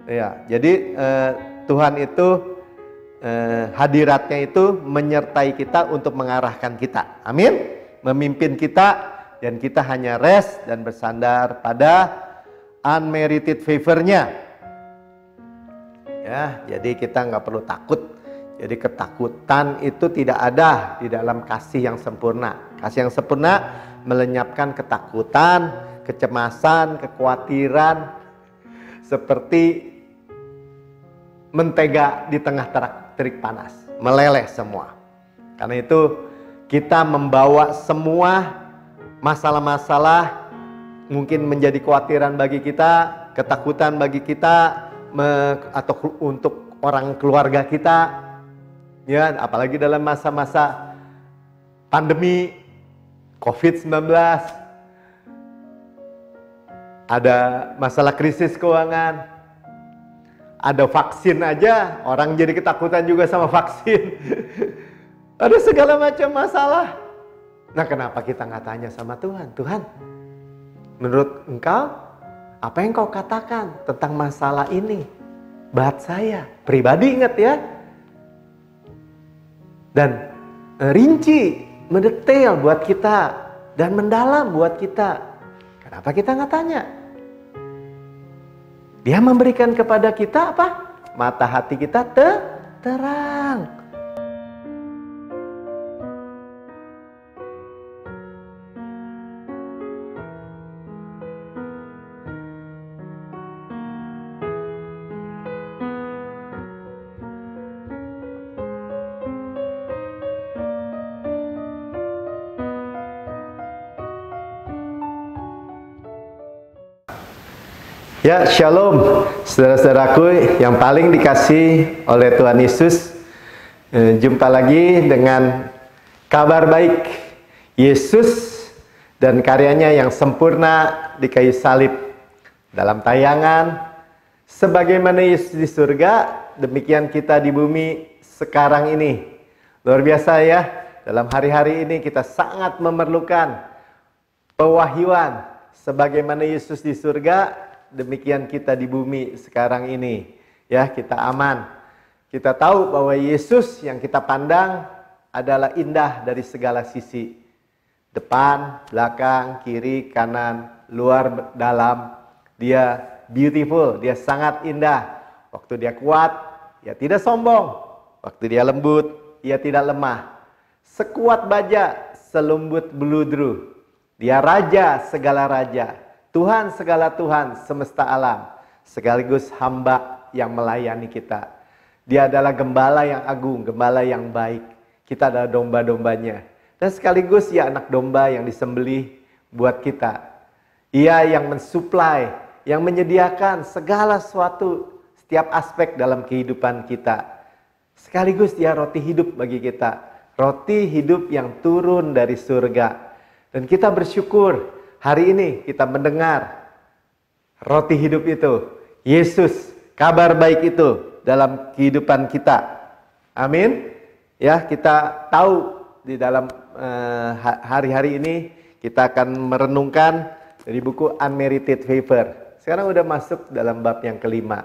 Ya, jadi Tuhan itu hadiratnya itu menyertai kita untuk mengarahkan kita. Amin. Memimpin kita dan kita hanya rest dan bersandar pada unmerited favor-nya. Ya, jadi kita nggak perlu takut. Jadi ketakutan itu tidak ada di dalam kasih yang sempurna. Kasih yang sempurna melenyapkan ketakutan, kecemasan, kekhawatiran, seperti mentega di tengah terik panas, meleleh semua. Karena itu kita membawa semua masalah-masalah mungkin menjadi kekhawatiran bagi kita, ketakutan bagi kita, atau untuk orang keluarga kita, ya, apalagi dalam masa-masa pandemi COVID-19, ada masalah krisis keuangan, ada vaksin aja, orang jadi ketakutan juga sama vaksin. Ada segala macam masalah. Nah, kenapa kita nggak tanya sama Tuhan? Tuhan, menurut Engkau, apa yang Kau katakan tentang masalah ini? Buat saya pribadi, ingat ya. Dan rinci, mendetail buat kita, dan mendalam buat kita. Kenapa kita nggak tanya? Dia memberikan kepada kita apa? Mata hati kita terang. Ya, shalom saudara-saudaraku yang paling dikasih oleh Tuhan Yesus. Jumpa lagi dengan kabar baik Yesus dan karyanya yang sempurna di kayu salib. Dalam tayangan sebagaimana Yesus di surga, demikian kita di bumi sekarang ini. Luar biasa ya, dalam hari-hari ini kita sangat memerlukan pewahyuan sebagaimana Yesus di surga, demikian kita di bumi sekarang ini. Ya, kita aman. Kita tahu bahwa Yesus yang kita pandang adalah indah dari segala sisi. Depan, belakang, kiri, kanan, luar, dalam. Dia beautiful, dia sangat indah. Waktu dia kuat, dia tidak sombong. Waktu dia lembut, dia tidak lemah. Sekuat baja, selembut beludru. Dia raja segala raja. Tuhan segala Tuhan semesta alam, sekaligus hamba yang melayani kita. Dia adalah gembala yang agung, gembala yang baik. Kita adalah domba-dombanya. Dan sekaligus ia anak domba yang disembelih buat kita. Ia yang mensuplai, yang menyediakan segala sesuatu, setiap aspek dalam kehidupan kita. Sekaligus dia roti hidup bagi kita. Roti hidup yang turun dari surga. Dan kita bersyukur hari ini kita mendengar roti hidup itu, Yesus, kabar baik itu dalam kehidupan kita. Amin. Ya, kita tahu di dalam hari-hari ini kita akan merenungkan dari buku Unmerited Favor. Sekarang udah masuk dalam bab yang kelima.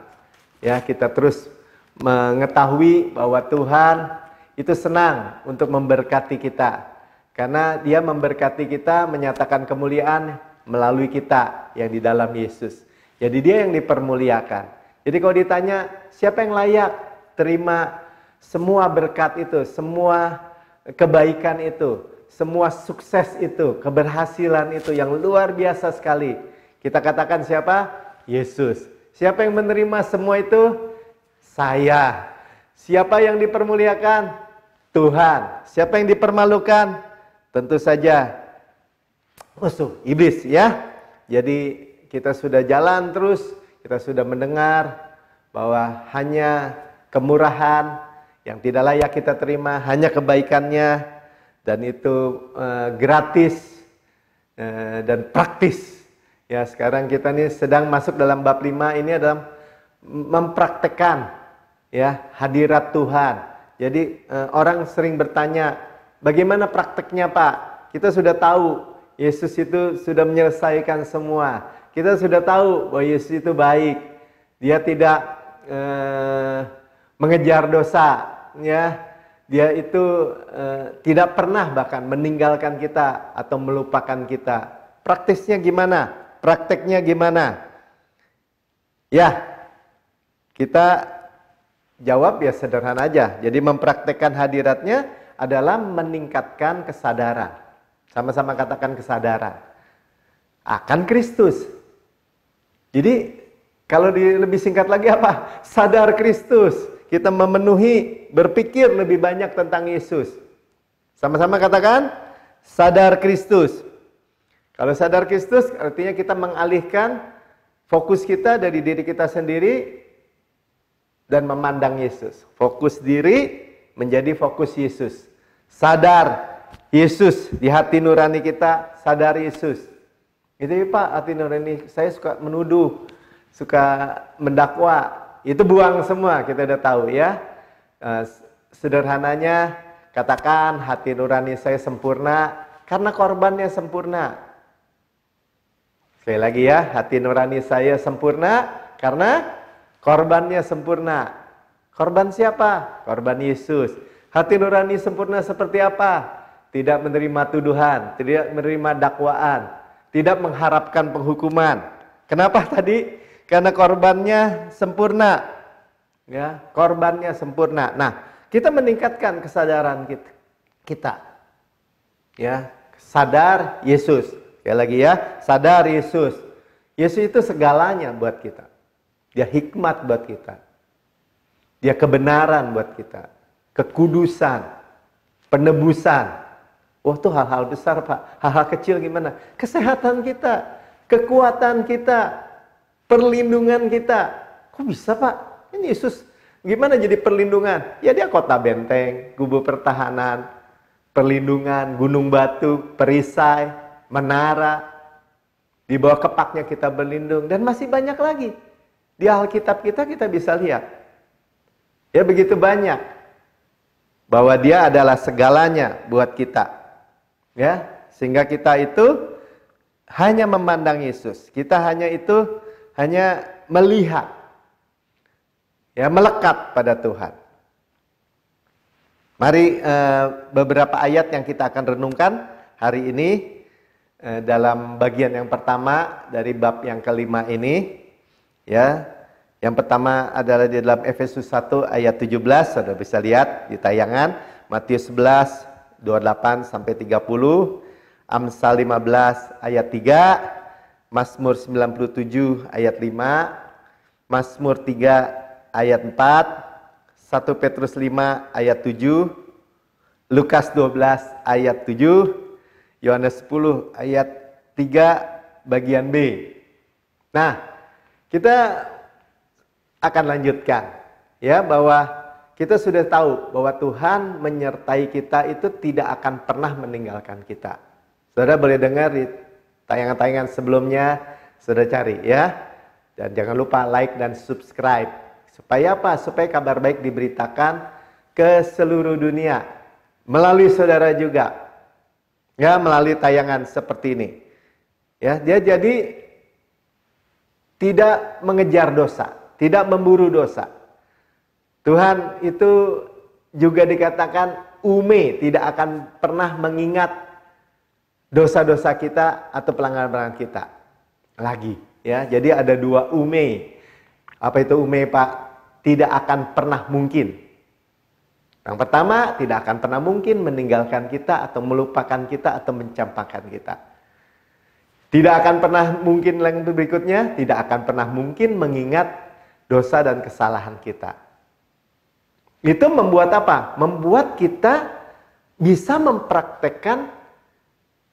Ya, kita terus mengetahui bahwa Tuhan itu senang untuk memberkati kita. Karena dia memberkati kita, menyatakan kemuliaan melalui kita yang di dalam Yesus. Jadi dia yang dipermuliakan. Jadi kalau ditanya, siapa yang layak terima semua berkat itu, semua kebaikan itu, semua sukses itu, keberhasilan itu yang luar biasa sekali. Kita katakan siapa? Yesus. Siapa yang menerima semua itu? Saya. Siapa yang dipermuliakan? Tuhan. Siapa yang dipermalukan? Tentu saja musuh, iblis ya. Jadi kita sudah jalan terus, kita sudah mendengar bahwa hanya kemurahan yang tidak layak kita terima, hanya kebaikannya, dan itu gratis dan praktis. Ya, sekarang kita nih sedang masuk dalam bab 5, ini adalah mempraktekkan ya hadirat Tuhan. Jadi orang sering bertanya, bagaimana prakteknya Pak? Kita sudah tahu Yesus itu sudah menyelesaikan semua. Kita sudah tahu bahwa Yesus itu baik. Dia tidak mengejar dosa, ya. Dia itu tidak pernah bahkan meninggalkan kita atau melupakan kita. Praktisnya gimana? Prakteknya gimana? Ya, kita jawab ya sederhana aja. Jadi mempraktekkan hadiratnya adalah meningkatkan kesadaran. Sama-sama katakan kesadaran akan Kristus. Jadi kalau lebih singkat lagi apa? Sadar Kristus. Kita memenuhi, berpikir lebih banyak tentang Yesus. Sama-sama katakan sadar Kristus. Kalau sadar Kristus artinya kita mengalihkan fokus kita dari diri kita sendiri dan memandang Yesus. Fokus diri menjadi fokus Yesus. Sadar Yesus di hati nurani kita, sadar Yesus. Itu ya Pak, hati nurani saya suka menuduh, suka mendakwa. Itu buang semua, kita udah tahu ya. Sederhananya katakan hati nurani saya sempurna karena korbannya sempurna. Sekali lagi ya, hati nurani saya sempurna karena korbannya sempurna. Korban siapa? Korban Yesus. Hati nurani sempurna seperti apa? Tidak menerima tuduhan, tidak menerima dakwaan, tidak mengharapkan penghukuman. Kenapa tadi? Karena korbannya sempurna. Ya, korbannya sempurna. Nah, kita meningkatkan kesadaran kita. Ya, sadar Yesus. Sekali lagi ya, sadar Yesus. Yesus itu segalanya buat kita. Dia hikmat buat kita. Dia kebenaran buat kita. Kekudusan, penebusan. Wah, itu hal-hal besar, Pak. Hal-hal kecil gimana? Kesehatan kita, kekuatan kita, perlindungan kita. Kok bisa Pak? Ini Yesus gimana jadi perlindungan? Ya dia kota benteng, gubuk pertahanan, perlindungan, gunung batu, perisai, menara. Di bawah kepaknya kita berlindung. Dan masih banyak lagi. Di Alkitab kita bisa lihat. Ya begitu banyak. Bahwa dia adalah segalanya buat kita. Ya, sehingga kita itu hanya memandang Yesus. Kita hanya melihat, ya melekat pada Tuhan. Mari beberapa ayat yang kita akan renungkan hari ini dalam bagian yang pertama dari bab yang kelima ini, ya. Yang pertama adalah di dalam Efesus 1 ayat 17, Saudara bisa lihat di tayangan, Matius 11 28 sampai 30, Amsal 15 ayat 3, Mazmur 97 ayat 5, Mazmur 3 ayat 4, 1 Petrus 5 ayat 7, Lukas 12 ayat 7, Yohanes 10 ayat 3 bagian B. Nah, kita akan lanjutkan ya bahwa kita sudah tahu bahwa Tuhan menyertai kita itu tidak akan pernah meninggalkan kita. Saudara boleh dengar di tayangan-tayangan sebelumnya, saudara cari ya. Dan jangan lupa like dan subscribe. Supaya apa? Supaya kabar baik diberitakan ke seluruh dunia. Melalui saudara juga. Ya, melalui tayangan seperti ini. Ya, dia jadi tidak mengejar dosa, tidak memburu dosa. Tuhan itu juga dikatakan ume, tidak akan pernah mengingat dosa-dosa kita atau pelanggaran-pelanggaran kita lagi. Ya, jadi ada dua ume. Apa itu ume, Pak? Tidak akan pernah mungkin. Yang pertama, tidak akan pernah mungkin meninggalkan kita atau melupakan kita atau mencampakkan kita. Tidak akan pernah mungkin yang berikutnya, tidak akan pernah mungkin mengingat dosa dan kesalahan kita. Itu membuat apa? Membuat kita bisa mempraktekkan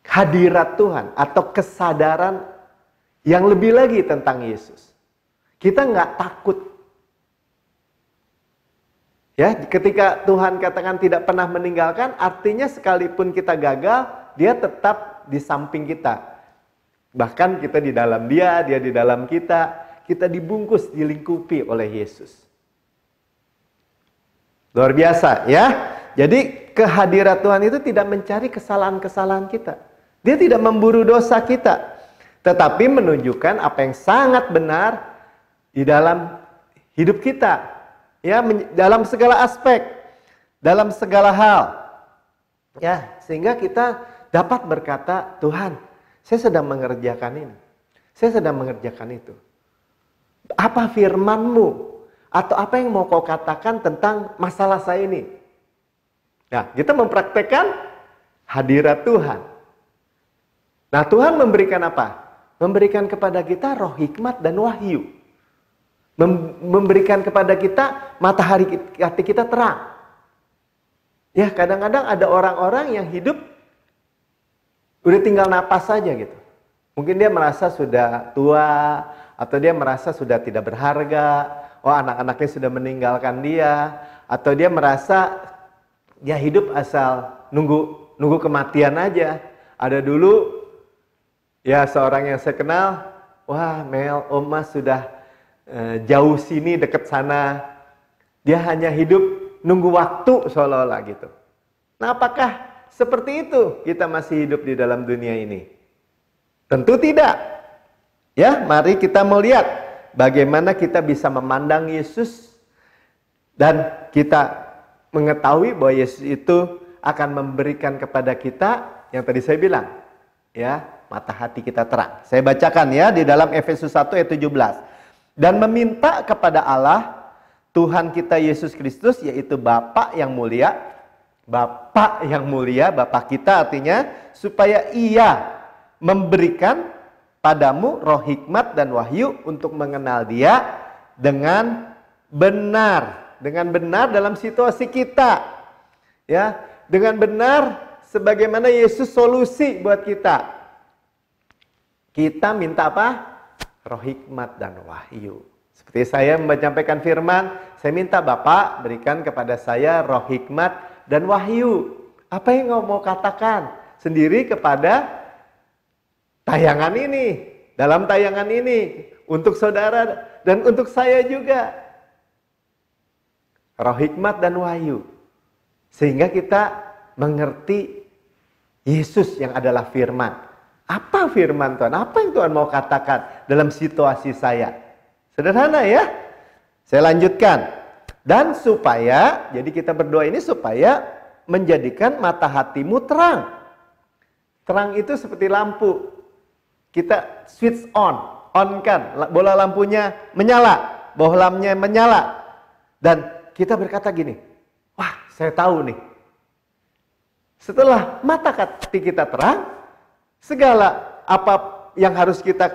hadirat Tuhan atau kesadaran yang lebih lagi tentang Yesus. Kita nggak takut. Ya, ketika Tuhan katakan tidak pernah meninggalkan, artinya sekalipun kita gagal, dia tetap di samping kita. Bahkan kita di dalam dia di dalam kita dibungkus, dilingkupi oleh Yesus. Luar biasa ya. Jadi kehadirat Tuhan itu tidak mencari kesalahan-kesalahan kita. Dia tidak memburu dosa kita. Tetapi menunjukkan apa yang sangat benar di dalam hidup kita, ya, dalam segala aspek, dalam segala hal, ya, sehingga kita dapat berkata, Tuhan, saya sedang mengerjakan ini, saya sedang mengerjakan itu. Apa firman-Mu? Atau apa yang mau Kau katakan tentang masalah saya ini? Nah, kita mempraktekkan hadirat Tuhan. Nah, Tuhan memberikan apa? Memberikan kepada kita roh hikmat dan wahyu. Memberikan kepada kita matahari hati kita terang. Ya, kadang-kadang ada orang-orang yang hidup udah tinggal napas saja gitu. Mungkin dia merasa sudah tua, atau dia merasa sudah tidak berharga, oh anak-anaknya sudah meninggalkan dia, atau dia merasa dia hidup asal nunggu kematian aja. Ada dulu ya seorang yang saya kenal, wah Mel, Oma sudah jauh sini, deket sana. Dia hanya hidup nunggu waktu seolah-olah gitu. Nah, apakah seperti itu kita masih hidup di dalam dunia ini? Tentu tidak. Ya, mari kita melihat bagaimana kita bisa memandang Yesus dan kita mengetahui bahwa Yesus itu akan memberikan kepada kita yang tadi saya bilang, ya, mata hati kita terang. Saya bacakan ya di dalam Efesus 1 ayat 17. Dan meminta kepada Allah Tuhan kita Yesus Kristus, yaitu Bapa yang mulia, Bapa yang mulia, Bapa kita artinya, supaya Ia memberikan padamu roh hikmat dan wahyu untuk mengenal Dia dengan benar dalam situasi kita. Ya, dengan benar sebagaimana Yesus solusi buat kita. Kita minta apa? Roh hikmat dan wahyu. Seperti saya menyampaikan firman, saya minta Bapak berikan kepada saya roh hikmat dan wahyu. Apa yang mau katakan sendiri kepada tayangan ini, dalam tayangan ini, untuk saudara dan untuk saya juga. Roh hikmat dan wahyu. Sehingga kita mengerti Yesus yang adalah firman. Apa firman Tuhan? Apa yang Tuhan mau katakan dalam situasi saya? Sederhana ya. Saya lanjutkan. Dan supaya, jadi kita berdoa ini supaya menjadikan mata hatimu terang. Terang itu seperti lampu. Kita switch on kan, bola lampunya menyala, bohlamnya menyala. Dan kita berkata gini, wah saya tahu nih. Setelah mata hati kita terang, segala apa yang harus kita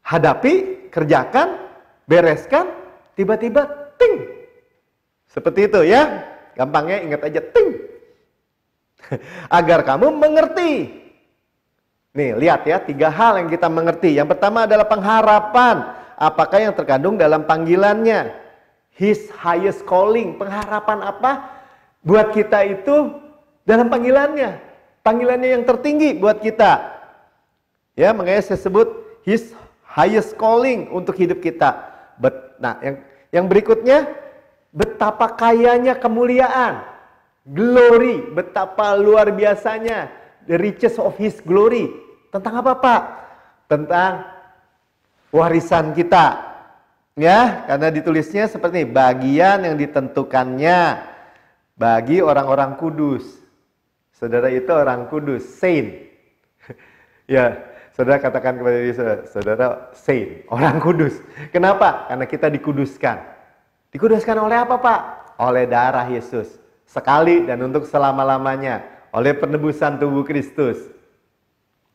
hadapi, kerjakan, bereskan, tiba-tiba ting. Seperti itu ya, gampangnya ingat aja ting. Agar kamu mengerti. Nih, lihat ya, 3 hal yang kita mengerti. Yang pertama adalah pengharapan. Apakah yang terkandung dalam panggilannya? His highest calling. Pengharapan apa? Buat kita itu dalam panggilannya. Panggilannya yang tertinggi buat kita. Ya, makanya saya sebut His highest calling untuk hidup kita. Nah, yang berikutnya, betapa kayanya kemuliaan. Glory, betapa luar biasanya. The riches of His glory. Tentang apa Pak? Tentang warisan kita. Ya, karena ditulisnya seperti ini, bagian yang ditentukannya bagi orang-orang kudus. Saudara itu orang kudus, saint. Ya, saudara katakan kepada diri saudara saint, orang kudus. Kenapa? Karena kita dikuduskan. Dikuduskan oleh apa Pak? Oleh darah Yesus. Sekali dan untuk selama-lamanya. Oleh penebusan tubuh Kristus.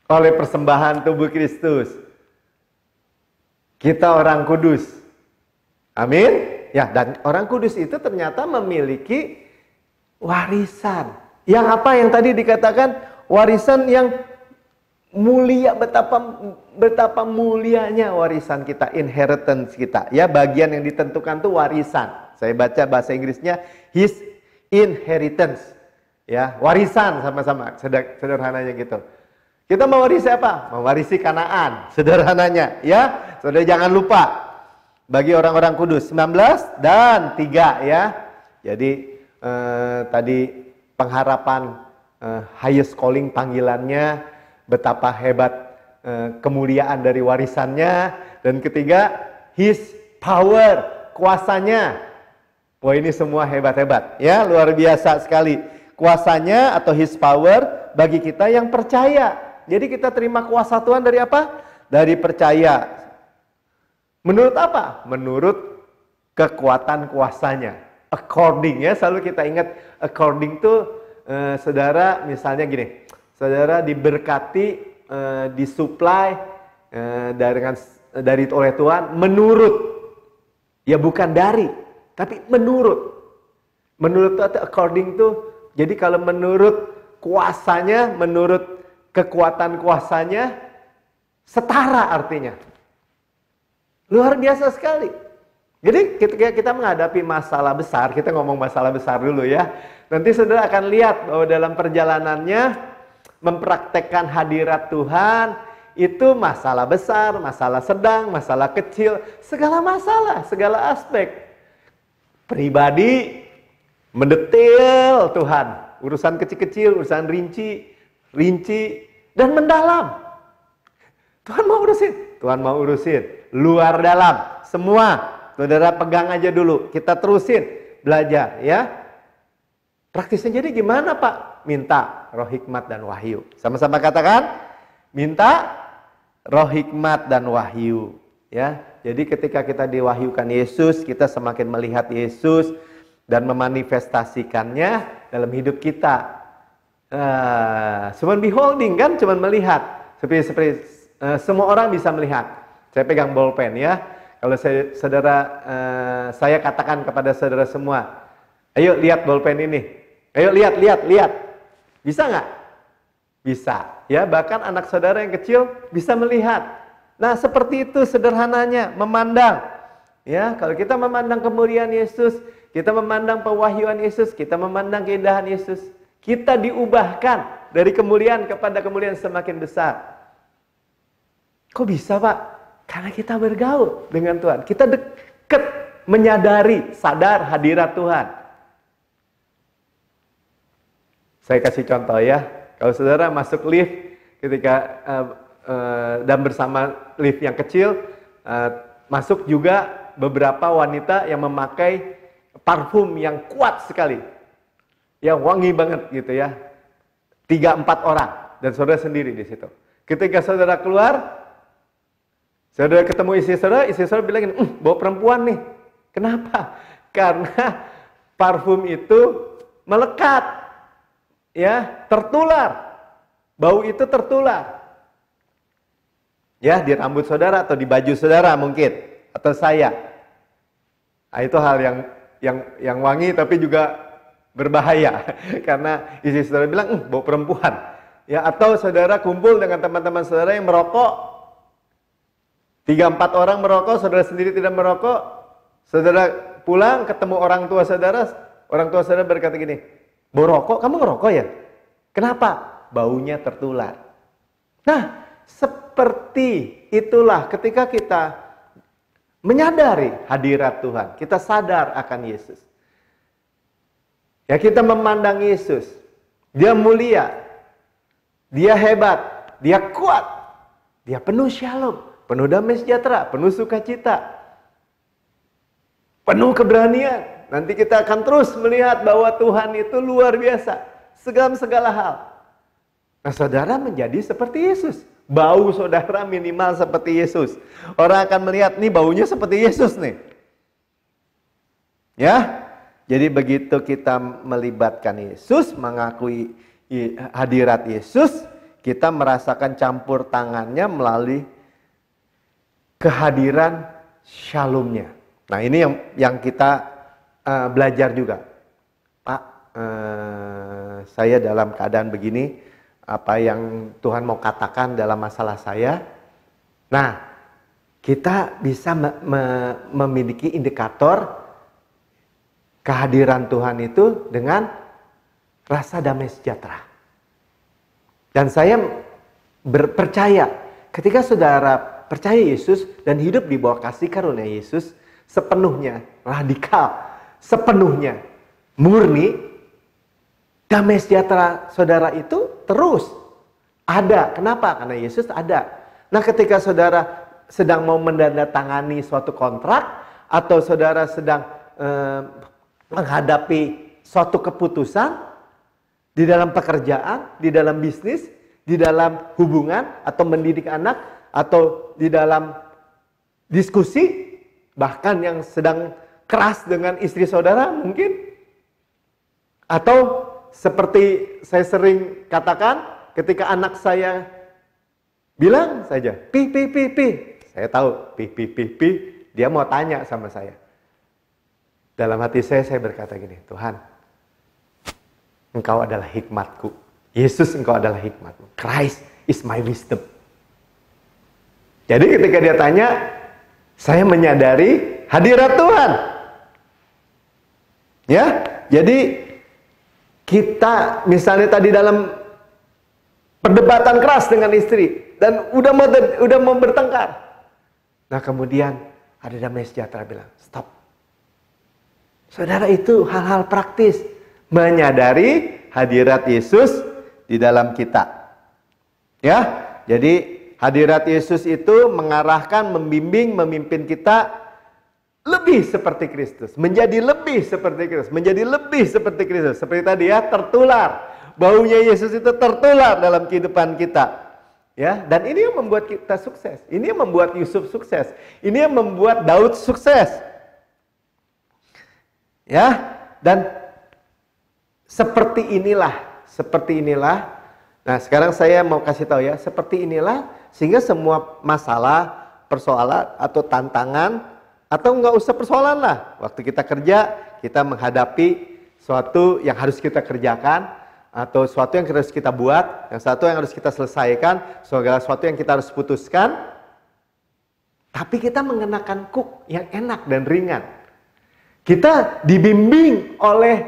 Oleh persembahan tubuh Kristus. Kita orang kudus. Amin. Ya, dan orang kudus itu ternyata memiliki warisan. Yang apa yang tadi dikatakan warisan yang mulia, betapa mulianya warisan kita, inheritance kita. Ya, bagian yang ditentukan itu warisan. Saya baca bahasa Inggrisnya his inheritance. Ya, warisan sama-sama, sederhananya gitu. Kita mewarisi apa? Mewarisi Kanaan, sederhananya. Ya, saudara jangan lupa. Bagi orang-orang kudus, 19 dan 3 ya. Jadi tadi pengharapan highest calling panggilannya, betapa hebat kemuliaan dari warisannya. Dan ketiga, his power, kuasanya. Wah, ini semua hebat-hebat ya, luar biasa sekali. Kuasanya atau His power bagi kita yang percaya. Jadi kita terima kuasa Tuhan dari apa? Dari percaya. Menurut apa? Menurut kekuatan kuasanya. According ya, selalu kita ingat according tuh saudara misalnya gini. Saudara diberkati, disuplai dari oleh Tuhan menurut. Ya bukan dari, tapi menurut. Menurut itu according tuh, jadi kalau menurut kuasanya, menurut kekuatan kuasanya, setara artinya. Luar biasa sekali. Jadi ketika kita menghadapi masalah besar, kita ngomong masalah besar dulu ya. Nanti saudara akan lihat bahwa dalam perjalanannya, mempraktekkan hadirat Tuhan, itu masalah besar, masalah sedang, masalah kecil, segala masalah, segala aspek. Pribadi, mendetail Tuhan, urusan kecil-kecil, urusan rinci, dan mendalam. Tuhan mau urusin, luar dalam, semua. Saudara pegang aja dulu, kita terusin belajar ya. Praktisnya jadi gimana Pak? Minta roh hikmat dan wahyu. Sama-sama katakan, minta roh hikmat dan wahyu. Ya, jadi ketika kita diwahyukan Yesus, kita semakin melihat Yesus dan memanifestasikannya dalam hidup kita. Cuman beholding kan, cuman melihat. Seperti semua orang bisa melihat. Saya pegang bolpen ya. Kalau saya katakan kepada saudara semua, ayo lihat bolpen ini. Ayo lihat. Bisa nggak? Bisa. Ya, bahkan anak saudara yang kecil bisa melihat. Nah, seperti itu sederhananya memandang. Ya, kalau kita memandang kemuliaan Yesus, kita memandang pewahyuan Yesus, kita memandang keindahan Yesus, kita diubahkan dari kemuliaan kepada kemuliaan semakin besar. Kok bisa, Pak? Karena kita bergaul dengan Tuhan. Kita dekat, menyadari, sadar hadirat Tuhan. Saya kasih contoh ya. Kalau saudara masuk lift ketika dan bersama lift yang kecil, masuk juga beberapa wanita yang memakai parfum yang kuat sekali, yang wangi banget gitu ya, 3-4 orang, dan saudara sendiri di situ. Ketika saudara keluar, saudara ketemu istri saudara bilang, bawa perempuan nih. Kenapa? Karena parfum itu melekat, ya, tertular, bau itu tertular. Ya, di rambut saudara atau di baju saudara mungkin, atau saya. Nah, itu hal yang wangi tapi juga berbahaya karena istri saudara bilang, bau perempuan. Ya, atau saudara kumpul dengan teman-teman saudara yang merokok, 3-4 orang merokok, saudara sendiri tidak merokok. Saudara pulang ketemu orang tua saudara berkata gini, bau rokok, kamu ngerokok ya? Kenapa? Baunya tertular. Nah, seperti itulah ketika kita menyadari hadirat Tuhan, kita sadar akan Yesus. Ya, kita memandang Yesus, dia mulia, dia hebat, dia kuat, dia penuh shalom, penuh damai sejahtera, penuh sukacita, penuh keberanian. Nanti kita akan terus melihat bahwa Tuhan itu luar biasa, segala hal. Nah, saudara menjadi seperti Yesus. Bau saudara minimal seperti Yesus. Orang akan melihat, nih baunya seperti Yesus nih. Ya, jadi begitu kita melibatkan Yesus, mengakui hadirat Yesus, kita merasakan campur tangannya melalui kehadiran shalom-nya. Nah, ini yang kita belajar juga. Pak, saya dalam keadaan begini, apa yang Tuhan mau katakan dalam masalah saya. Nah, kita bisa memiliki indikator kehadiran Tuhan itu dengan rasa damai sejahtera. Dan saya percaya ketika saudara percaya Yesus dan hidup di bawah kasih karunia Yesus sepenuhnya, radikal, sepenuhnya murni, damai sejahtera saudara itu terus ada. Kenapa? Karena Yesus ada. Nah, ketika saudara sedang mau menandatangani suatu kontrak atau saudara sedang menghadapi suatu keputusan di dalam pekerjaan, di dalam bisnis, di dalam hubungan, atau mendidik anak, atau di dalam diskusi, bahkan yang sedang keras dengan istri saudara mungkin, atau seperti saya sering katakan, ketika anak saya bilang saja, pi, saya tahu, pi, dia mau tanya sama saya. Dalam hati saya berkata gini, Tuhan, Engkau adalah hikmatku. Yesus, Engkau adalah hikmatku. Christ is my wisdom. Jadi ketika dia tanya, saya menyadari hadirat Tuhan. Ya, jadi kita misalnya tadi dalam perdebatan keras dengan istri dan udah mau bertengkar. Nah, kemudian ada damai sejahtera bilang, stop. Saudara, itu hal-hal praktis, menyadari hadirat Yesus di dalam kita. Ya, jadi hadirat Yesus itu mengarahkan, membimbing, memimpin kita lebih seperti Kristus, menjadi lebih seperti Kristus, menjadi lebih seperti Kristus. Seperti tadi ya, tertular. Baunya Yesus itu tertular dalam kehidupan kita. Ya, dan ini yang membuat kita sukses. Ini yang membuat Yusuf sukses. Ini yang membuat Daud sukses. Ya, dan seperti inilah. Nah, sekarang saya mau kasih tahu ya, seperti inilah sehingga semua masalah, persoalan atau tantangan, atau enggak usah persoalan lah. Waktu kita kerja, kita menghadapi suatu yang harus kita kerjakan, atau suatu yang harus kita buat, yang satu yang harus kita selesaikan, segala sesuatu yang kita harus putuskan. Tapi kita mengenakan kuk yang enak dan ringan. Kita dibimbing oleh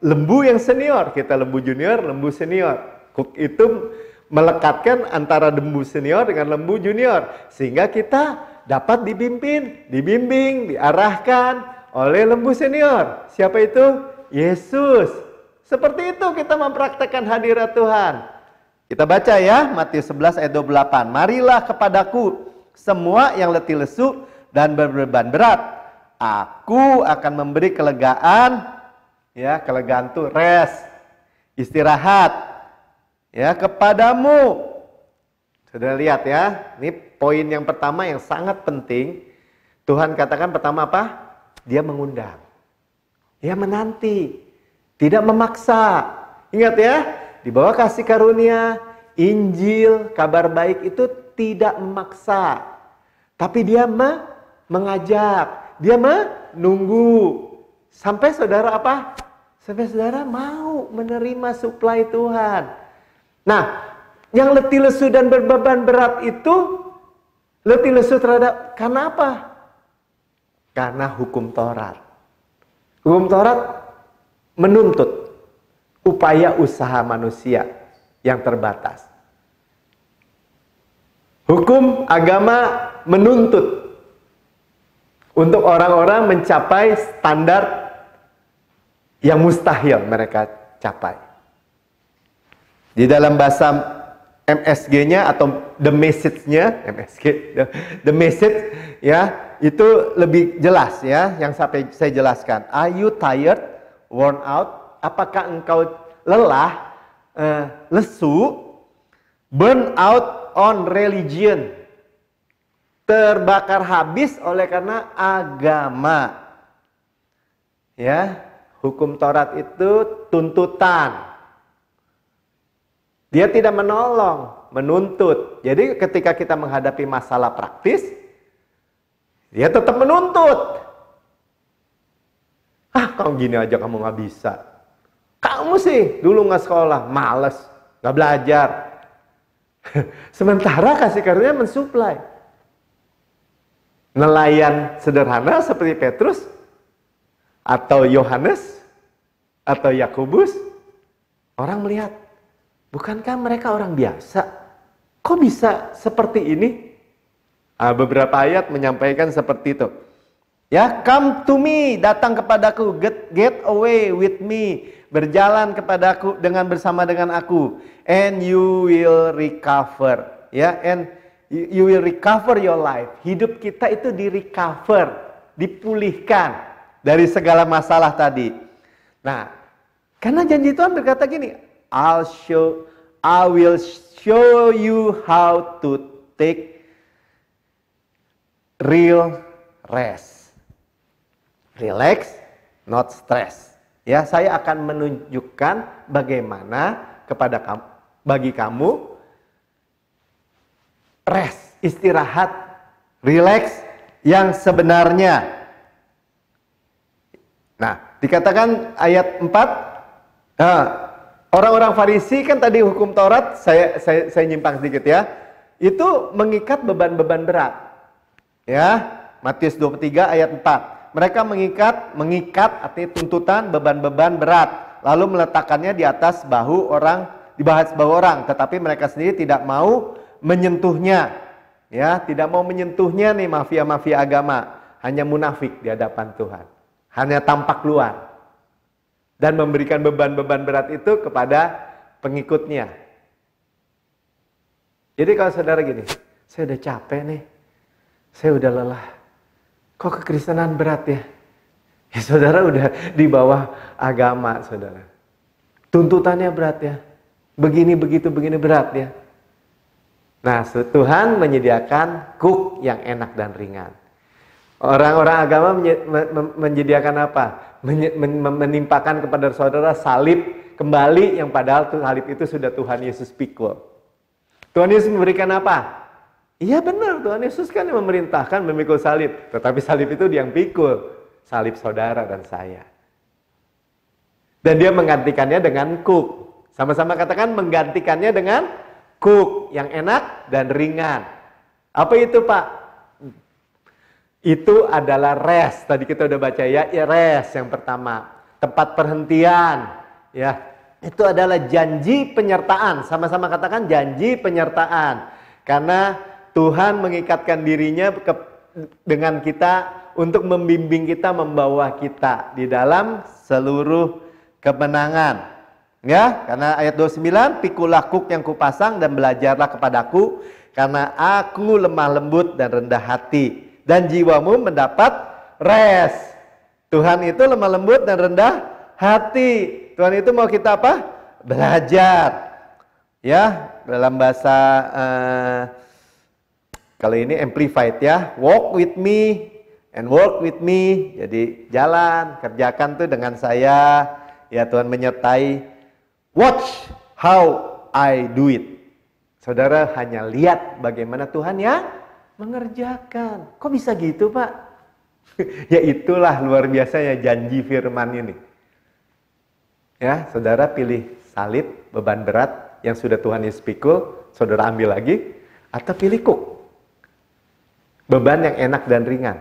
lembu yang senior. Kita lembu junior, lembu senior. Kuk itu melekatkan antara lembu senior dengan lembu junior. Sehingga kita dapat dibimbing, diarahkan oleh lembu senior. Siapa itu? Yesus. Seperti itu kita mempraktekkan hadirat Tuhan. Kita baca ya, Matius 11 ayat 28. Marilah kepadaku semua yang letih lesu dan berbeban berat. Aku akan memberi kelegaan. Ya, kelegaan itu rest, istirahat. Ya, kepadamu. Sudah lihat ya, ini poin yang pertama yang sangat penting. Tuhan katakan pertama apa? Dia mengundang. Dia menanti. Tidak memaksa. Ingat ya, di bawah kasih karunia, Injil, kabar baik itu tidak memaksa. Tapi dia mengajak. Dia menunggu. Sampai saudara apa? Sampai saudara mau menerima suplai Tuhan. Nah, yang letih lesu dan berbeban berat itu letih lesu terhadap, karena apa? Karena hukum Taurat. Hukum Taurat menuntut upaya usaha manusia yang terbatas. Hukum agama menuntut untuk orang-orang mencapai standar yang mustahil mereka capai. Di dalam bahasa MSG-nya atau the message-nya, the message ya, itu lebih jelas ya, yang sampai saya jelaskan. Are you tired, worn out? Apakah engkau lelah, lesu, burn out on religion? Terbakar habis oleh karena agama. Ya, hukum Taurat itu tuntutan. Dia tidak menolong, menuntut. Jadi ketika kita menghadapi masalah praktis, dia tetap menuntut. Ah, kamu gini aja kamu nggak bisa. Kamu sih dulu nggak sekolah, males, nggak belajar. Sementara kasih karunia mensuplai. Nelayan sederhana seperti Petrus atau Yohanes atau Yakobus, orang melihat, bukankah mereka orang biasa? Kok bisa seperti ini? Beberapa ayat menyampaikan seperti itu. Ya, come to me, datang kepadaku, get away with me, berjalan kepadaku bersama dengan aku, and you will recover. Ya, and you will recover your life. Hidup kita itu di recover. dipulihkan dari segala masalah tadi. Nah, karena janji Tuhan berkata gini, I will show you how to take real rest. Relax, not stress. Ya, saya akan menunjukkan bagaimana bagi kamu rest, istirahat, relax yang sebenarnya. Nah, dikatakan ayat 4, orang-orang Farisi kan tadi hukum Taurat, saya nyimpang sedikit ya, itu mengikat beban-beban berat. Ya, Matius 23 ayat 4. Mereka mengikat artinya tuntutan beban-beban berat, lalu meletakkannya di atas bahu orang, tetapi mereka sendiri tidak mau menyentuhnya. Ya, tidak mau menyentuhnya nih mafia-mafia agama, hanya munafik di hadapan Tuhan. Hanya tampak luar. Dan memberikan beban-beban berat itu kepada pengikutnya. Jadi kalau saudara gini, saya udah capek nih, saya udah lelah. Kok kekristenan berat ya? Ya saudara udah di bawah agama saudara. Tuntutannya berat ya. Begini, begitu, begini berat ya. Nah, Tuhan menyediakan kuk yang enak dan ringan. Orang-orang agama menyediakan apa? Menimpakan kepada saudara salib kembali, yang padahal salib itu sudah Tuhan Yesus pikul. Tuhan Yesus memberikan apa? Iya benar, Tuhan Yesus kan yang memerintahkan memikul salib. Tetapi salib itu dia yang pikul. Salib saudara dan saya. Dan dia menggantikannya dengan kuk. Sama-sama katakan menggantikannya dengan kuk yang enak dan ringan. Apa itu Pak? Itu adalah rest. Tadi kita udah baca ya, rest yang pertama. Tempat perhentian. Ya, itu adalah janji penyertaan. Sama-sama katakan janji penyertaan. Karena Tuhan mengikatkan dirinya dengan kita untuk membimbing kita, membawa kita di dalam seluruh kemenangan. Ya, karena ayat 29, pikulah kuk yang kupasang dan belajarlah kepadaku, karena aku lemah lembut dan rendah hati, dan jiwamu mendapat rest. Tuhan itu lemah lembut dan rendah hati. Tuhan itu mau kita apa? Belajar. Ya, dalam bahasa kalau ini amplified ya, walk with me and work with me. Jadi jalan, kerjakan tuh dengan saya. Ya Tuhan menyertai. Watch how I do it. Saudara hanya lihat bagaimana Tuhan yang mengerjakan. Kok bisa gitu Pak? Ya itulah luar biasanya janji firman ini. Ya, saudara pilih salib, beban berat yang sudah Tuhan Yesus pikul, saudara ambil lagi, atau pilih kuk. Beban yang enak dan ringan.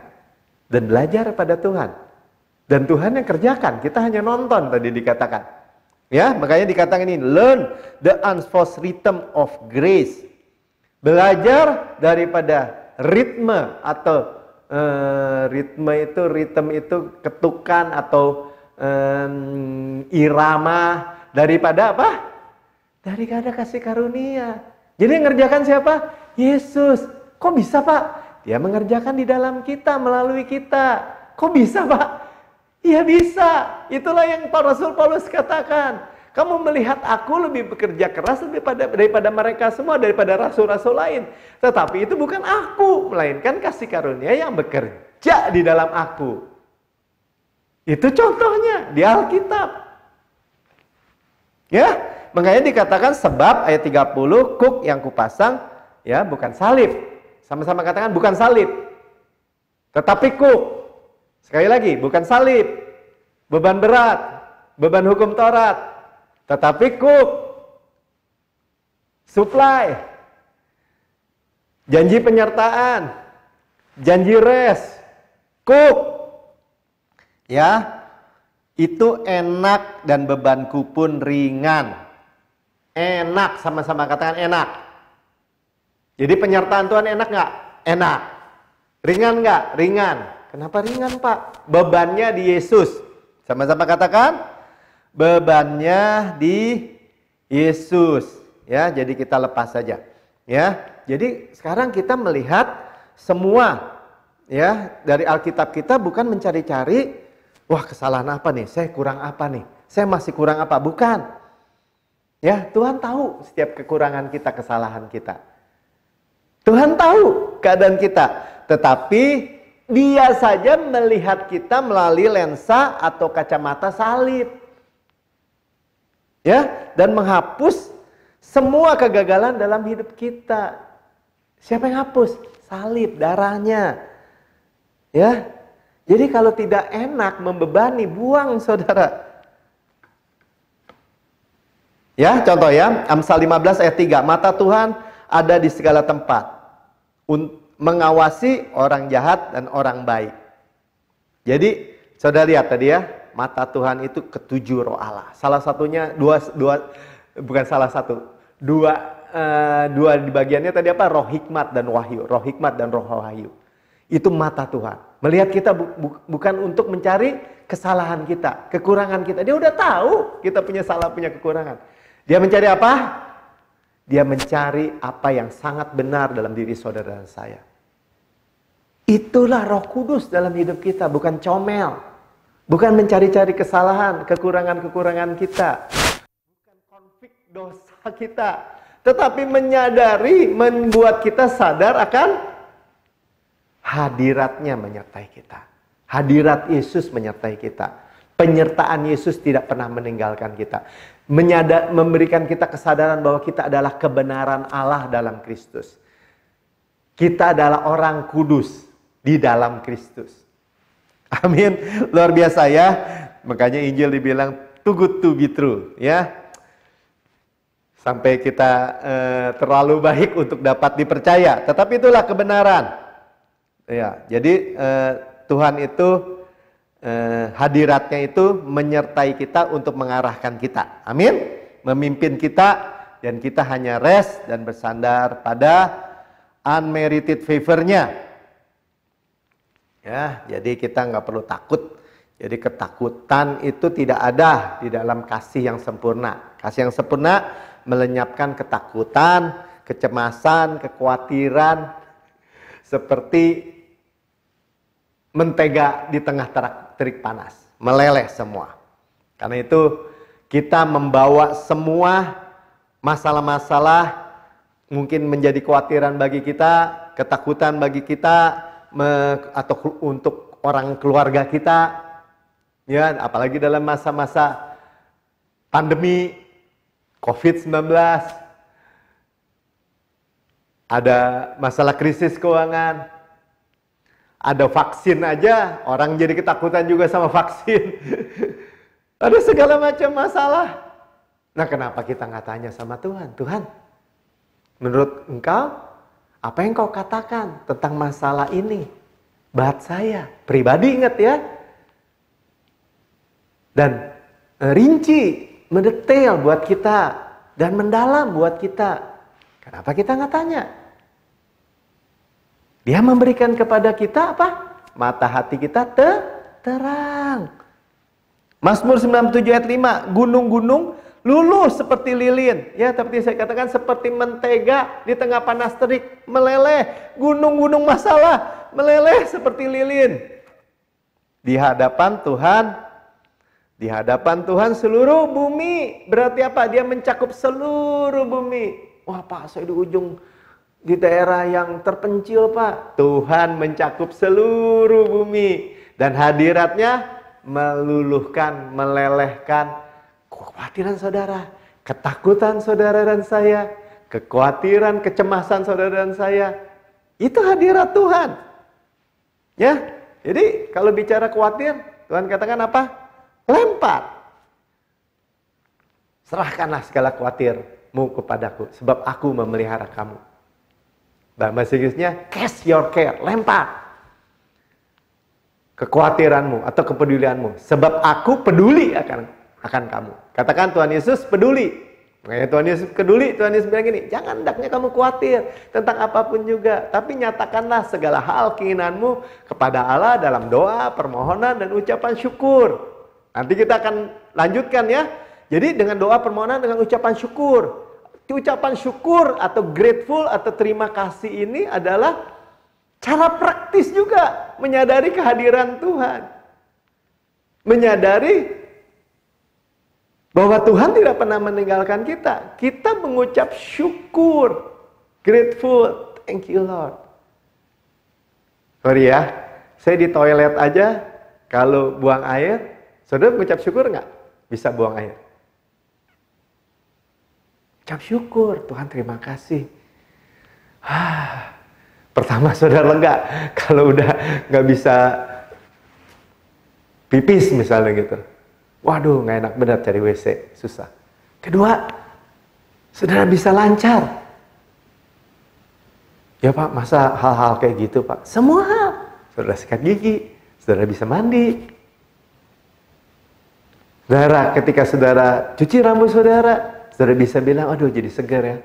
Dan belajar pada Tuhan. Dan Tuhan yang kerjakan. Kita hanya nonton tadi dikatakan. Ya, makanya dikatakan ini. Learn the unforced rhythm of grace. Belajar daripada ritme atau ritme itu ketukan atau irama. Daripada apa? Daripada kasih karunia. Jadi yang ngerjakan siapa? Yesus. Kok bisa Pak? Dia mengerjakan di dalam kita, melalui kita. Kok bisa Pak? Iya bisa. Itulah yang Rasul Paulus katakan. Kamu melihat aku lebih bekerja keras daripada mereka semua, daripada rasul-rasul lain. Tetapi itu bukan aku, melainkan kasih karunia yang bekerja di dalam aku. Itu contohnya di Alkitab. Ya, makanya dikatakan sebab ayat 30, kuk yang kupasang, ya bukan salib. Sama-sama katakan bukan salib, tetapi kuk. Sekali lagi, bukan salib, beban berat, beban hukum Taurat, tetapi kuk. Supply, janji penyertaan, janji rest, kuk. Ya, itu enak dan bebanku pun ringan. Enak, sama-sama katakan enak. Jadi penyertaan Tuhan enak nggak? Enak. Ringan nggak? Ringan. Kenapa ringan Pak? Bebannya di Yesus. Sama-sama katakan, bebannya di Yesus. Ya, jadi kita lepas saja. Ya, jadi sekarang kita melihat semua ya dari Alkitab kita bukan mencari-cari, wah kesalahan apa nih, saya kurang apa nih, saya masih kurang apa, bukan. Ya, Tuhan tahu setiap kekurangan kita, kesalahan kita. Tuhan tahu keadaan kita, tetapi Dia saja melihat kita melalui lensa atau kacamata salib. Ya, dan menghapus semua kegagalan dalam hidup kita. Siapa yang hapus? Salib, darahnya. Ya. Jadi kalau tidak enak, membebani, buang saudara. Ya, contoh ya, Amsal 15 ayat 3. Mata Tuhan ada di segala tempat, mengawasi orang jahat dan orang baik. Jadi, saudara lihat tadi ya, mata Tuhan itu ketujuh roh Allah. Salah satunya bukan salah satu, dua di bagiannya tadi apa? Roh hikmat dan wahyu. Roh hikmat dan roh wahyu. Itu mata Tuhan. Melihat kita bukan untuk mencari kesalahan kita, kekurangan kita. Dia udah tahu kita punya salah, punya kekurangan. Dia mencari apa? Dia mencari apa yang sangat benar dalam diri saudara dan saya. Itulah Roh Kudus dalam hidup kita, bukan comel. Bukan mencari-cari kesalahan, kekurangan-kekurangan kita. Bukan konflik dosa kita. Tetapi menyadari, membuat kita sadar akan hadiratnya menyertai kita. Hadirat Yesus menyertai kita. Penyertaan Yesus tidak pernah meninggalkan kita. Memberikan kita kesadaran bahwa kita adalah kebenaran Allah dalam Kristus. Kita adalah orang kudus di dalam Kristus. Amin. Luar biasa ya. Makanya Injil dibilang too good to be true, ya. Sampai kita terlalu baik untuk dapat dipercaya. Tetapi itulah kebenaran. Ya, jadi Tuhan itu hadiratnya itu menyertai kita untuk mengarahkan kita. Amin. Memimpin kita dan kita hanya rest dan bersandar pada unmerited favor-nya. Ya, jadi kita nggak perlu takut. Jadi ketakutan itu tidak ada di dalam kasih yang sempurna. Kasih yang sempurna melenyapkan ketakutan, kecemasan, kekhawatiran, seperti mentega di tengah terik panas, meleleh semua. Karena itu kita membawa semua masalah-masalah mungkin menjadi kekhawatiran bagi kita, ketakutan bagi kita, atau untuk orang keluarga kita, ya, apalagi dalam masa-masa pandemi COVID-19, ada masalah krisis keuangan. Ada vaksin aja, orang jadi ketakutan juga sama vaksin. Ada segala macam masalah. Nah, kenapa kita nggak tanya sama Tuhan? Tuhan, menurut Engkau, apa yang Kau katakan tentang masalah ini? Buat saya, pribadi ingat ya. Dan rinci, mendetail buat kita. Dan mendalam buat kita. Kenapa kita nggak tanya? Dia memberikan kepada kita apa? Mata hati kita terang. Mazmur 97 ayat 5. Gunung-gunung luluh seperti lilin. Ya, tapi saya katakan seperti mentega di tengah panas terik. Meleleh. Gunung-gunung masalah. Meleleh seperti lilin. Di hadapan Tuhan seluruh bumi. Berarti apa? Dia mencakup seluruh bumi. Wah Pak, saya di ujung, di daerah yang terpencil Pak. Tuhan mencakup seluruh bumi. Dan hadiratnya meluluhkan, melelehkan kekhawatiran saudara, ketakutan saudara dan saya, kekhawatiran, kecemasan saudara dan saya. Itu hadirat Tuhan. Ya, jadi kalau bicara khawatir, Tuhan katakan apa? Lempar. Serahkanlah segala khawatirmu kepadaku, sebab aku memelihara kamu. Bahasa Inggrisnya, cast your care, lempar kekhawatiranmu atau kepedulianmu, sebab aku peduli akan kamu. Katakan Tuhan Yesus peduli. Makanya Tuhan Yesus peduli, Tuhan Yesus bilang gini, jangan hendaknya kamu khawatir tentang apapun juga, tapi nyatakanlah segala hal keinginanmu kepada Allah dalam doa, permohonan, dan ucapan syukur. Nanti kita akan lanjutkan ya. Jadi dengan doa, permohonan, dengan ucapan syukur. Ucapan syukur atau grateful atau terima kasih ini adalah Cara praktis juga menyadari kehadiran Tuhan. Menyadari bahwa Tuhan tidak pernah meninggalkan kita. Kita mengucap syukur. Grateful. Thank you Lord. Sorry ya, saya di toilet aja kalau buang air, saudara mengucap syukur nggak? Bisa buang air. Ucap syukur, Tuhan terima kasih. Pertama saudara lega kalau udah nggak bisa pipis misalnya gitu. Waduh, nggak enak benar cari WC, susah. Kedua, saudara bisa lancar. Ya Pak, masa hal-hal kayak gitu Pak? Semua hal. Saudara sikat gigi, saudara bisa mandi. Saudara, ketika saudara cuci rambut saudara bisa bilang, aduh jadi segar ya.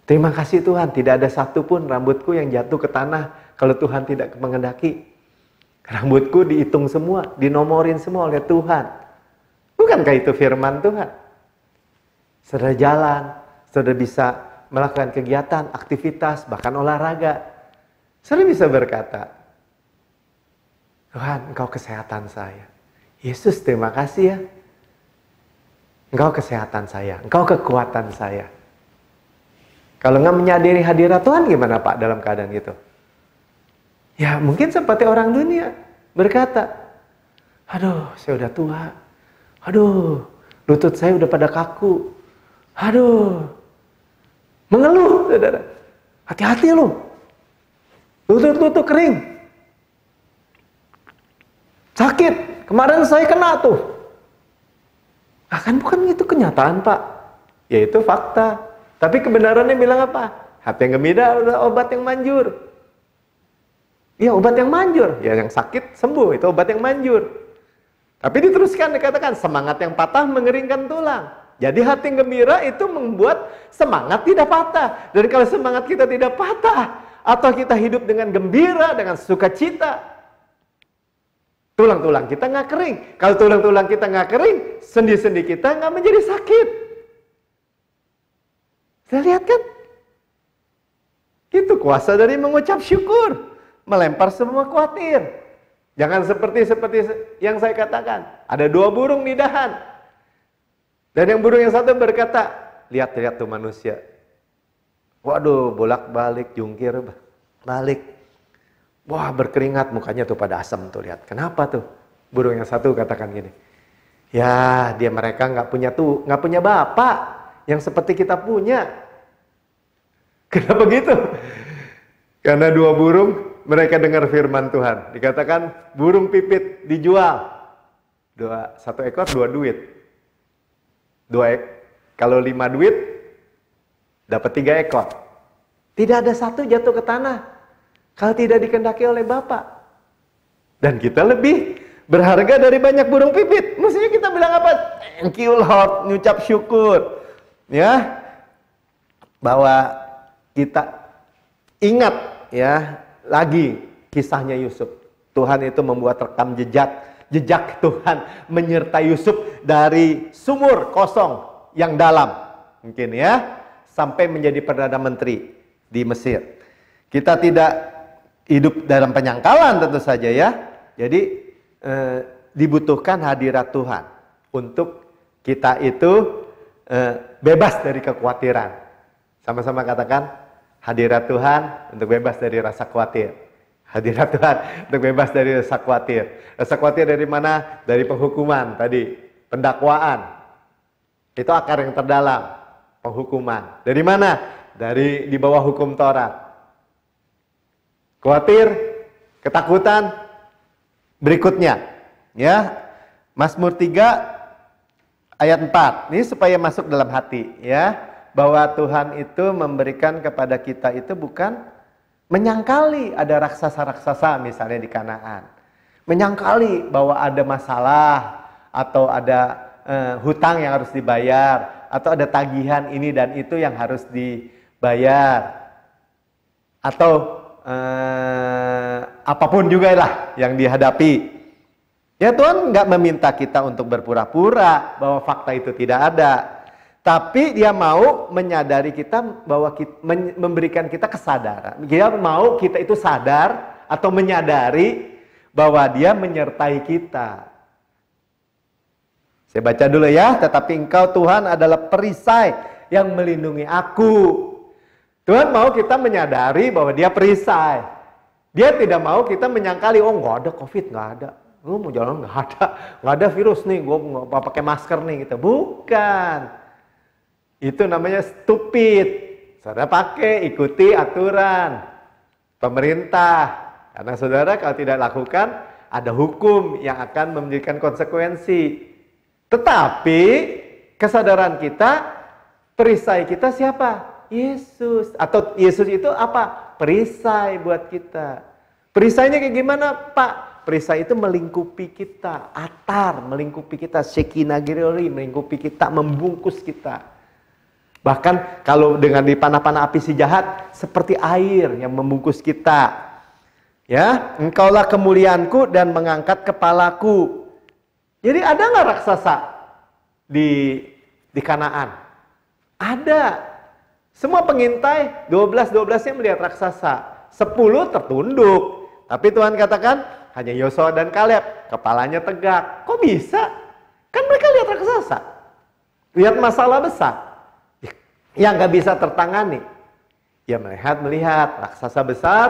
Terima kasih Tuhan, tidak ada satupun rambutku yang jatuh ke tanah kalau Tuhan tidak mengendaki. Rambutku dihitung semua, dinomorin semua oleh Tuhan. Bukankah itu firman Tuhan? Saudara jalan, saudara bisa melakukan kegiatan, aktivitas, bahkan olahraga. Saudara bisa berkata, Tuhan, Engkau kesehatan saya. Yesus, terima kasih ya. Engkau kesehatan saya, Engkau kekuatan saya. Kalau nggak menyadari hadirat Tuhan gimana Pak dalam keadaan gitu? Ya mungkin seperti orang dunia berkata, aduh saya udah tua, aduh lutut saya udah pada kaku, aduh mengeluh saudara. Hati-hati loh, lutut kering, sakit, kemarin saya kena tuh. Kan bukan itu kenyataan Pak, ya itu fakta. Tapi kebenarannya bilang apa? HP yang gembira adalah obat yang manjur. Iya obat yang manjur. Ya yang sakit sembuh, itu obat yang manjur. Tapi diteruskan dikatakan semangat yang patah mengeringkan tulang. Jadi hati yang gembira itu membuat semangat tidak patah. Dan kalau semangat kita tidak patah, atau kita hidup dengan gembira, dengan sukacita, tulang-tulang kita nggak kering. Kalau tulang-tulang kita nggak kering, sendi-sendi kita nggak menjadi sakit. Saya lihat kan? Itu kuasa dari mengucap syukur. Melempar semua khawatir. Jangan seperti yang saya katakan. Ada 2 burung di dahan. Dan yang burung yang satu berkata, lihat tuh manusia. Waduh, bolak-balik, jungkir, balik. Wah, berkeringat mukanya tuh pada asam tuh, lihat. Kenapa tuh? Burung yang satu katakan gini. Ya, mereka nggak punya bapak yang seperti kita punya. Kenapa gitu? Karena 2 burung, mereka dengar firman Tuhan. Dikatakan burung pipit dijual. 1 ekor 2 duit. Kalau 5 duit, dapat 3 ekor. Tidak ada satu jatuh ke tanah kalau tidak dikehendaki oleh Bapa. Dan kita lebih berharga dari banyak burung pipit. Mestinya kita bilang apa? Thank you Lord, ngucap syukur. Ya, bahwa kita ingat ya lagi kisahnya Yusuf. Tuhan itu membuat rekam jejak Tuhan menyertai Yusuf dari sumur kosong yang dalam mungkin ya sampai menjadi perdana menteri di Mesir. Kita tidak hidup dalam penyangkalan tentu saja ya. Jadi dibutuhkan hadirat Tuhan untuk kita itu bebas dari kekhawatiran. Sama-sama katakan, hadirat Tuhan untuk bebas dari rasa khawatir. Hadirat Tuhan untuk bebas dari rasa khawatir. Rasa khawatir dari mana? Dari penghukuman tadi, pendakwaan. Itu akar yang terdalam, penghukuman. Dari mana? Dari di bawah hukum Taurat. Khawatir, ketakutan, berikutnya. Ya, Mazmur 3 ayat 4, ini supaya masuk dalam hati ya, bahwa Tuhan itu memberikan kepada kita itu bukan menyangkali ada raksasa-raksasa misalnya di Kanaan. Menyangkali bahwa ada masalah atau ada hutang yang harus dibayar atau ada tagihan ini dan itu yang harus dibayar. Atau apapun juga lah yang dihadapi. Ya Tuhan nggak meminta kita untuk berpura-pura bahwa fakta itu tidak ada. Tapi dia mau menyadari kita bahwa memberikan kita kesadaran. Dia mau kita itu sadar atau menyadari bahwa dia menyertai kita. Saya baca dulu ya. Tetapi engkau Tuhan adalah perisai yang melindungi aku. Tuhan mau kita menyadari bahwa dia perisai. Dia tidak mau kita menyangkali, oh nggak ada COVID, nggak ada. Lu mau jalan nggak ada virus nih, gue nggak pakai masker nih gitu. Bukan. Itu namanya stupid. Saudara pakai, ikuti aturan pemerintah. Karena saudara kalau tidak lakukan, ada hukum yang akan memberikan konsekuensi. Tetapi kesadaran kita, perisai kita siapa? Yesus. Atau Yesus itu apa? Perisai buat kita. Perisainya kayak gimana, Pak? Perisai itu melingkupi kita, atar melingkupi kita, Shekinah Glory melingkupi kita, membungkus kita. Bahkan kalau dengan dipanah-panah api si jahat, seperti air yang membungkus kita. Ya, engkaulah kemuliaanku dan mengangkat kepalaku. Jadi ada nggak raksasa di Kanaan? Ada. Semua pengintai 12-12-nya melihat raksasa. 10 tertunduk. Tapi Tuhan katakan hanya Yosua dan Kaleb kepalanya tegak. Kok bisa? Kan mereka lihat raksasa. Lihat masalah besar yang gak bisa tertangani. Ya melihat raksasa besar,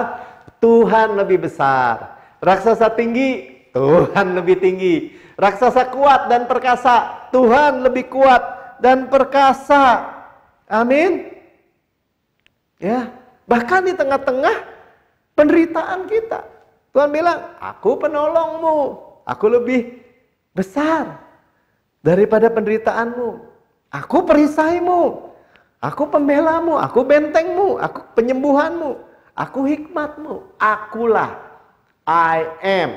Tuhan lebih besar. Raksasa tinggi, Tuhan lebih tinggi. Raksasa kuat dan perkasa, Tuhan lebih kuat dan perkasa. Amin. Ya, bahkan di tengah-tengah penderitaan kita, Tuhan bilang, aku penolongmu, aku lebih besar daripada penderitaanmu. Aku perisaimu. Aku pembelamu, aku bentengmu, aku penyembuhanmu, aku hikmatmu, akulah, I am.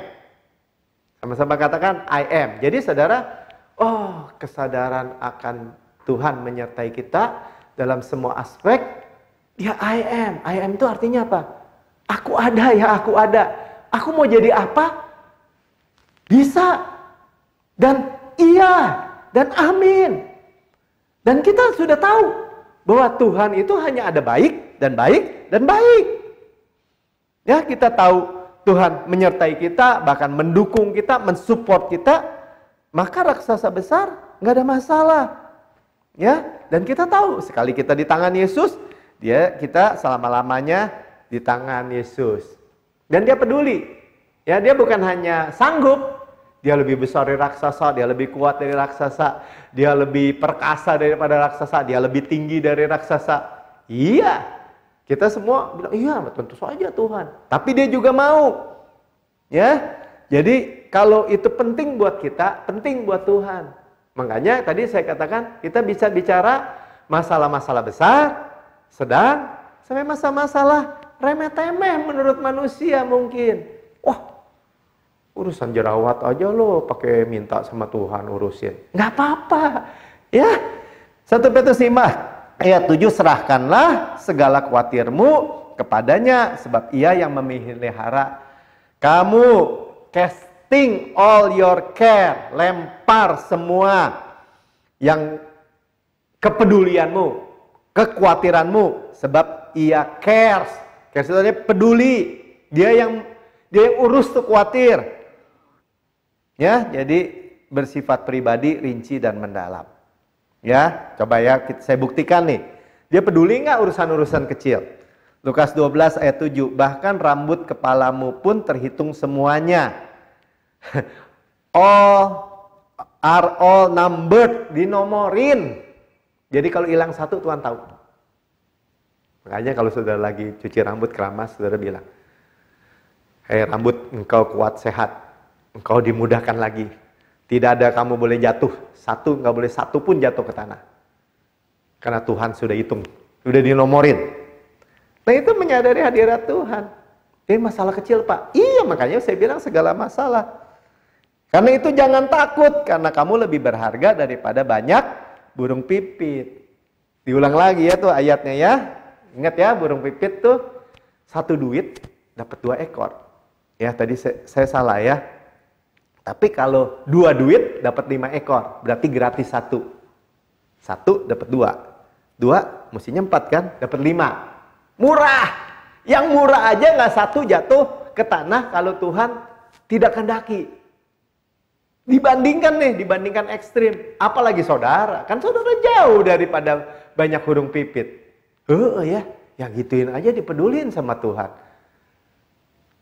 Sama-sama katakan, I am. Jadi saudara, kesadaran akan Tuhan menyertai kita dalam semua aspek, ya I am. I am itu artinya apa? Aku ada, ya aku ada. Aku mau jadi apa? Bisa. Dan iya. Dan amin. Dan kita sudah tahu bahwa Tuhan itu hanya ada baik dan baik dan baik. Ya, kita tahu Tuhan menyertai kita, bahkan mendukung kita, mensupport kita, maka raksasa besar nggak ada masalah. Ya, dan kita tahu sekali kita di tangan Yesus, kita selama-lamanya di tangan Yesus. Dan dia peduli. Ya, dia bukan hanya sanggup, dia lebih besar dari raksasa, dia lebih kuat dari raksasa, dia lebih perkasa daripada raksasa, dia lebih tinggi dari raksasa. Iya, kita semua bilang, iya tentu saja Tuhan. Tapi dia juga mau. Ya, jadi kalau itu penting buat kita, penting buat Tuhan. Makanya tadi saya katakan, kita bisa bicara masalah-masalah besar, sedang, sampai masalah-masalah remeh-temeh menurut manusia mungkin. Wah, urusan jerawat aja lo pakai minta sama Tuhan urusin. Nggak apa-apa. Ya. 1 Petrus 5 ayat 7, serahkanlah segala khawatirmu kepadanya sebab ia yang memelihara kamu. Casting all your care, lempar semua yang kepedulianmu, kekhawatiranmu sebab ia cares. Cares itu artinya peduli. Dia yang urus tuh khawatir. Ya, jadi bersifat pribadi, rinci dan mendalam. Ya, coba ya saya buktikan nih. Dia peduli nggak urusan-urusan kecil? Lukas 12 ayat 7, bahkan rambut kepalamu pun terhitung semuanya. All numbered, dinomorin. Jadi kalau hilang satu Tuhan tahu. Makanya kalau saudara lagi cuci rambut keramas, saudara bilang, hei rambut, engkau kuat sehat. Engkau dimudahkan lagi. Tidak ada kamu boleh jatuh. Nggak boleh satu pun jatuh ke tanah. Karena Tuhan sudah hitung. Sudah dinomorin. Nah itu menyadari hadirat Tuhan. Ini masalah kecil Pak. Iya makanya saya bilang segala masalah. Karena itu jangan takut. Karena kamu lebih berharga daripada banyak burung pipit. Diulang lagi ya tuh ayatnya ya. Ingat ya burung pipit tuh 1 duit dapat 2 ekor. Ya tadi saya salah ya. Tapi kalau 2 duit dapat 5 ekor, berarti gratis 1. 1 dapat 2. 2 mestinya 4 kan? Dapat 5. Murah. Yang murah aja nggak 1 jatuh ke tanah kalau Tuhan tidak kehendaki. Dibandingkan ekstrim. Apalagi saudara. Kan saudara jauh daripada banyak hurung pipit. Ya gituin aja dipedulin sama Tuhan.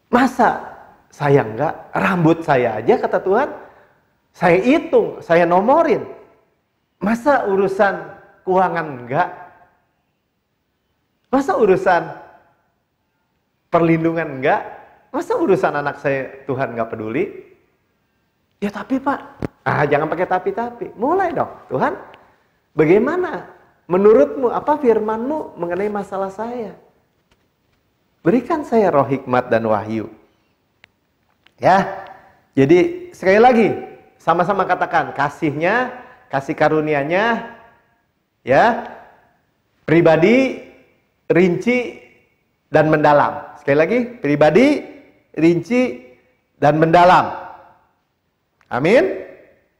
Masa saya enggak? Rambut saya aja kata Tuhan, saya hitung, saya nomorin. Masa urusan keuangan enggak? Masa urusan perlindungan enggak? Masa urusan anak saya Tuhan enggak peduli? Ya tapi Pak, jangan pakai tapi. Mulai dong, Tuhan, bagaimana menurutmu, apa firmanmu mengenai masalah saya? Berikan saya roh hikmat dan wahyu. Ya, jadi sekali lagi, sama-sama katakan kasihnya, kasih karunia-Nya, ya, pribadi, rinci, dan mendalam. Sekali lagi, pribadi, rinci, dan mendalam. Amin.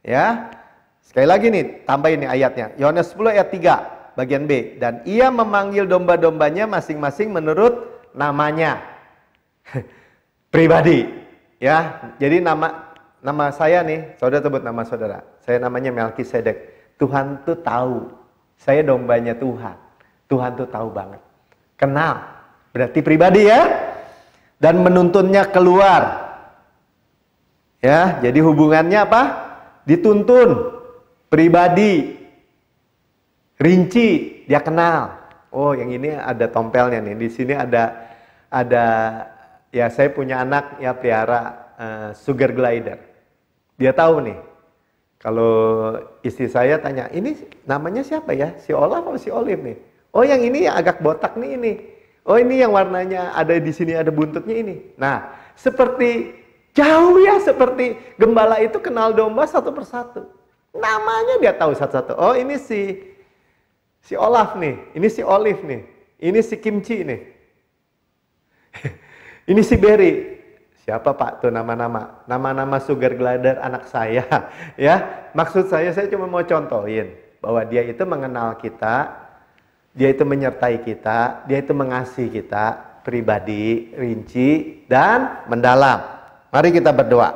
Ya, sekali lagi nih, tambahin nih ayatnya. Yohanes 10 ayat 3, bagian B. Dan ia memanggil domba-dombanya masing-masing menurut namanya. Pribadi. Ya, jadi nama saya nih, saudara sebut nama saudara. Saya namanya Melkisedek. Tuhan tuh tahu. Saya dombanya Tuhan. Tuhan tuh tahu banget. Kenal. Berarti pribadi ya. Dan menuntunnya keluar. Ya, jadi hubungannya apa? Dituntun. Pribadi. Rinci, dia kenal. Oh, yang ini ada tompelnya nih. Di sini ada ya saya punya anak ya pelihara sugar glider. Dia tahu nih. Kalau istri saya tanya, "Ini namanya siapa ya? Si Olaf atau si Olive nih?" "Oh, yang ini yang agak botak nih ini." "Oh, ini yang warnanya ada di sini ada buntutnya ini." Nah, seperti jauh ya, seperti gembala itu kenal domba satu persatu. Namanya dia tahu satu-satu. Oh, ini si Olaf nih, ini si Olive nih, ini si Kimchi nih. Ini si Berry. Siapa Pak tuh nama-nama? Nama-nama sugar glider anak saya. Ya, maksud saya cuma mau contohin bahwa dia itu mengenal kita, dia itu menyertai kita, dia itu mengasihi kita, pribadi, rinci, dan mendalam. Mari kita berdoa.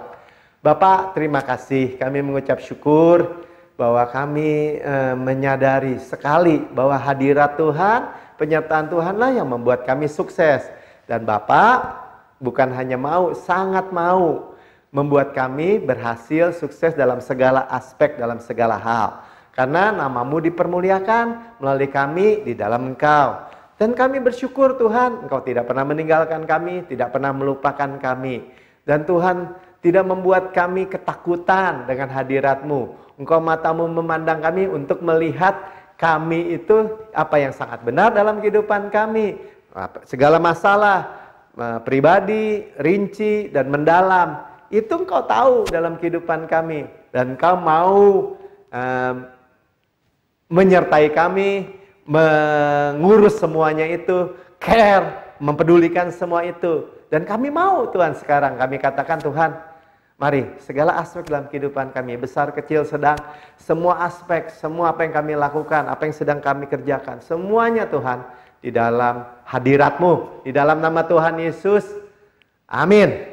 Bapak, terima kasih. Kami mengucap syukur bahwa kami menyadari sekali bahwa hadirat Tuhan, penyertaan Tuhanlah yang membuat kami sukses. Dan Bapak bukan hanya mau, sangat mau membuat kami berhasil sukses dalam segala aspek, dalam segala hal. Karena namamu dipermuliakan melalui kami di dalam Engkau. Dan kami bersyukur Tuhan, Engkau tidak pernah meninggalkan kami, tidak pernah melupakan kami. Dan Tuhan tidak membuat kami ketakutan dengan hadirat-Mu. Engkau matamu memandang kami untuk melihat kami itu apa yang sangat benar dalam kehidupan kami. Segala masalah pribadi, rinci, dan mendalam itu Engkau tahu dalam kehidupan kami. Dan Engkau mau menyertai kami, mengurus semuanya itu, care, mempedulikan semua itu. Dan kami mau Tuhan sekarang, kami katakan Tuhan, mari segala aspek dalam kehidupan kami, besar, kecil, sedang, semua aspek, semua apa yang kami lakukan, apa yang sedang kami kerjakan, semuanya Tuhan, di dalam hadirat-Mu, di dalam nama Tuhan Yesus. Amin.